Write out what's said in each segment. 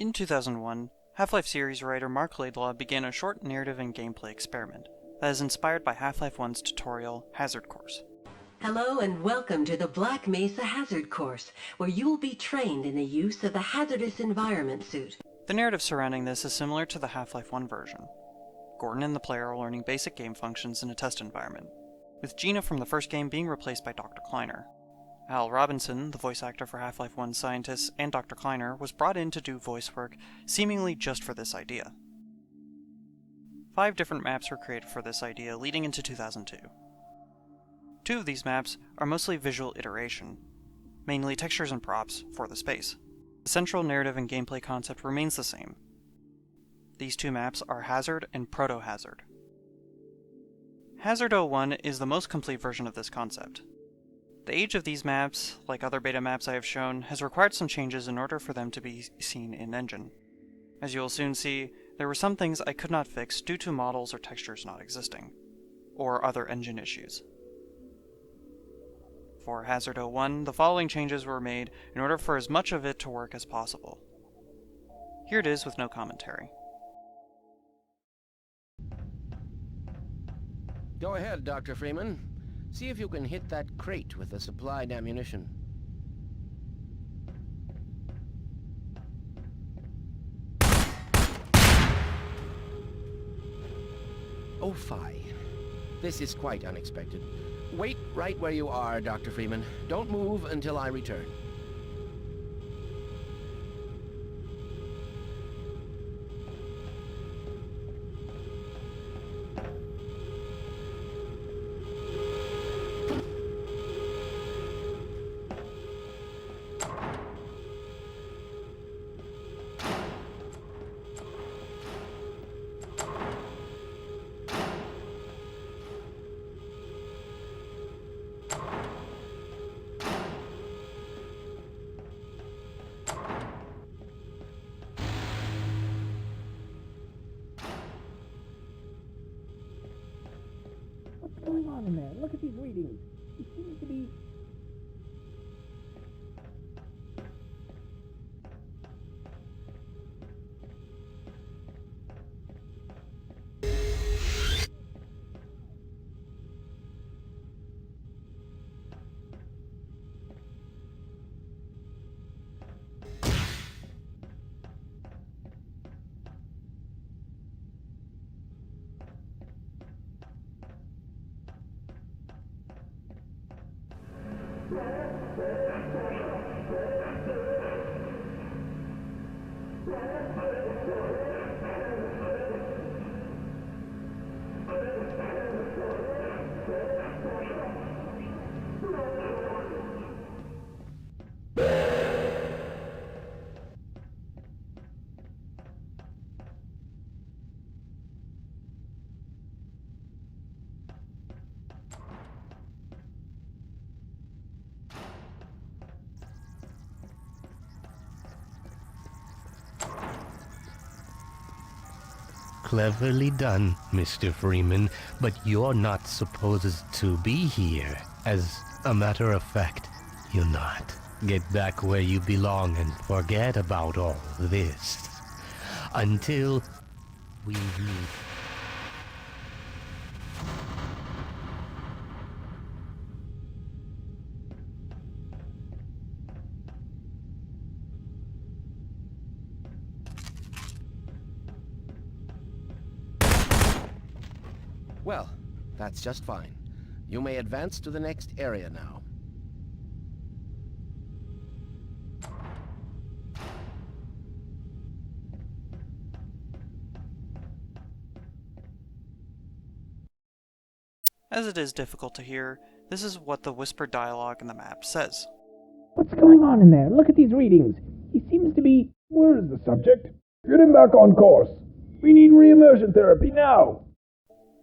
In 2001, Half-Life series writer Mark Laidlaw began a short narrative and gameplay experiment that is inspired by Half-Life 1's tutorial, Hazard Course. Hello and welcome to the Black Mesa Hazard Course, where you will be trained in the use of the hazardous environment suit. The narrative surrounding this is similar to the Half-Life 1 version. Gordon and the player are learning basic game functions in a test environment, with Gina from the first game being replaced by Dr. Kleiner. Al Robinson, the voice actor for Half-Life 1 scientists, and Dr. Kleiner was brought in to do voice work seemingly just for this idea. 5 different maps were created for this idea leading into 2002. 2 of these maps are mostly visual iteration, mainly textures and props for the space. The central narrative and gameplay concept remains the same. These 2 maps are Hazard and Proto-Hazard. Hazard 01 is the most complete version of this concept. The age of these maps, like other beta maps I have shown, has required some changes in order for them to be seen in-engine. As you will soon see, there were some things I could not fix due to models or textures not existing, or other engine issues. For Hazard 01, the following changes were made in order for as much of it to work as possible. Here it is with no commentary. Go ahead, Dr. Freeman. See if you can hit that crate with the supplied ammunition. Oh, fie. This is quite unexpected. Wait right where you are, Dr. Freeman. Don't move until I return. What's going on in there? Look at these readings. It seems to be... Cleverly done, Mr. Freeman, but you're not supposed to be here. As a matter of fact, you're not. Get back where you belong and forget about all this. Until we meet. Well, that's just fine. You may advance to the next area now. As it is difficult to hear, this is what the whispered dialogue in the map says. What's going on in there? Look at these readings. He seems to be... Where is the subject? Get him back on course. We need re-immersion therapy now.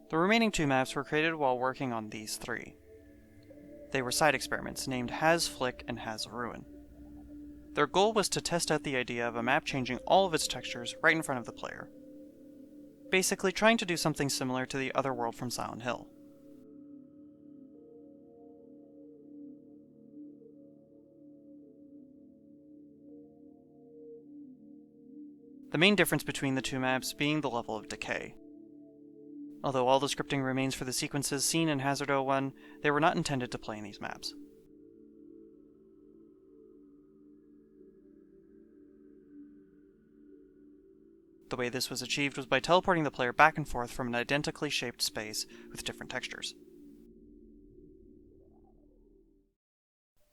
The remaining 2 maps were created while working on these 3. They were side experiments named hazflick and hazruin. Their goal was to test out the idea of a map changing all of its textures right in front of the player, basically trying to do something similar to the other world from Silent Hill. The main difference between the two maps being the level of decay. Although all the scripting remains for the sequences seen in Hazard 01, they were not intended to play in these maps. The way this was achieved was by teleporting the player back and forth from an identically shaped space with different textures.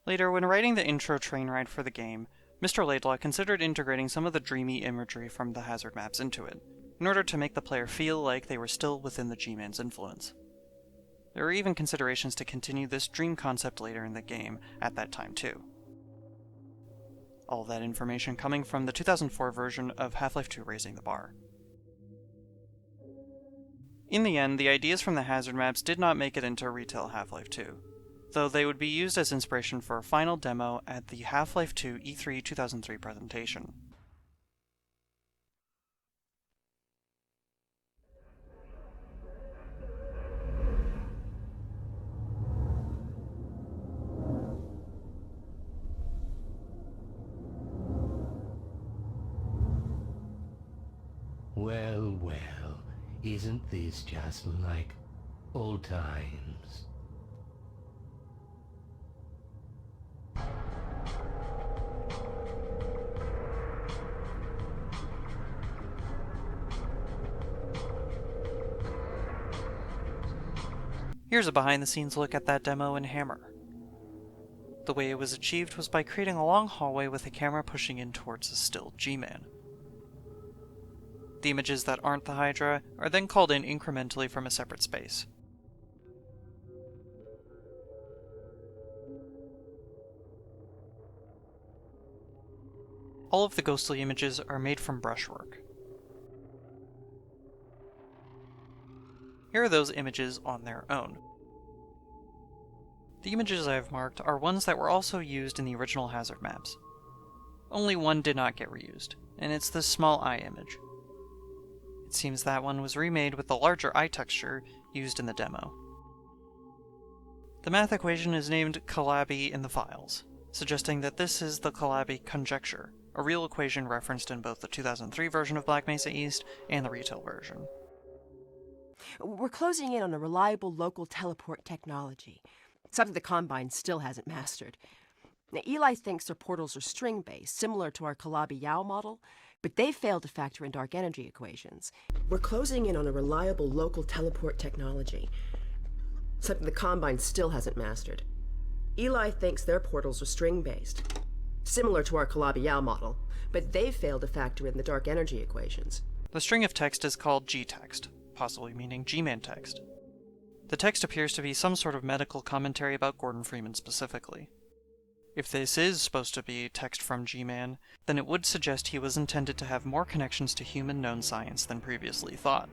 Later, when writing the intro train ride for the game, Mr. Laidlaw considered integrating some of the dreamy imagery from the Hazard maps into it, in order to make the player feel like they were still within the G-Man's influence. There were even considerations to continue this dream concept later in the game at that time too. All of that information coming from the 2004 version of Half-Life 2 Raising the Bar. In the end, the ideas from the Hazard maps did not make it into retail Half-Life 2, though they would be used as inspiration for a final demo at the Half-Life 2 E3 2003 presentation. Well, well, isn't this just like old times? Here's a behind-the-scenes look at that demo in Hammer. The way it was achieved was by creating a long hallway with the camera pushing in towards a still G-Man. The images that aren't the Hydra are then called in incrementally from a separate space. All of the ghostly images are made from brushwork. Here are those images on their own. The images I have marked are ones that were also used in the original Hazard maps. Only one did not get reused, and it's this small eye image. It seems that one was remade with the larger eye texture used in the demo. The math equation is named Calabi in the files, suggesting that this is the Calabi conjecture, a real equation referenced in both the 2003 version of Black Mesa East and the retail version. We're closing in on a reliable local teleport technology, something the Combine still hasn't mastered. Now, Eli thinks their portals are string-based, similar to our Calabi-Yau model, but they failed to factor in dark energy equations. We're closing in on a reliable local teleport technology, something the Combine still hasn't mastered. Eli thinks their portals are string-based, similar to our Calabi-Yau model, but they failed to factor in the dark energy equations. The string of text is called G-text, possibly meaning G-Man text. The text appears to be some sort of medical commentary about Gordon Freeman specifically. If this is supposed to be text from G-Man, then it would suggest he was intended to have more connections to human known science than previously thought.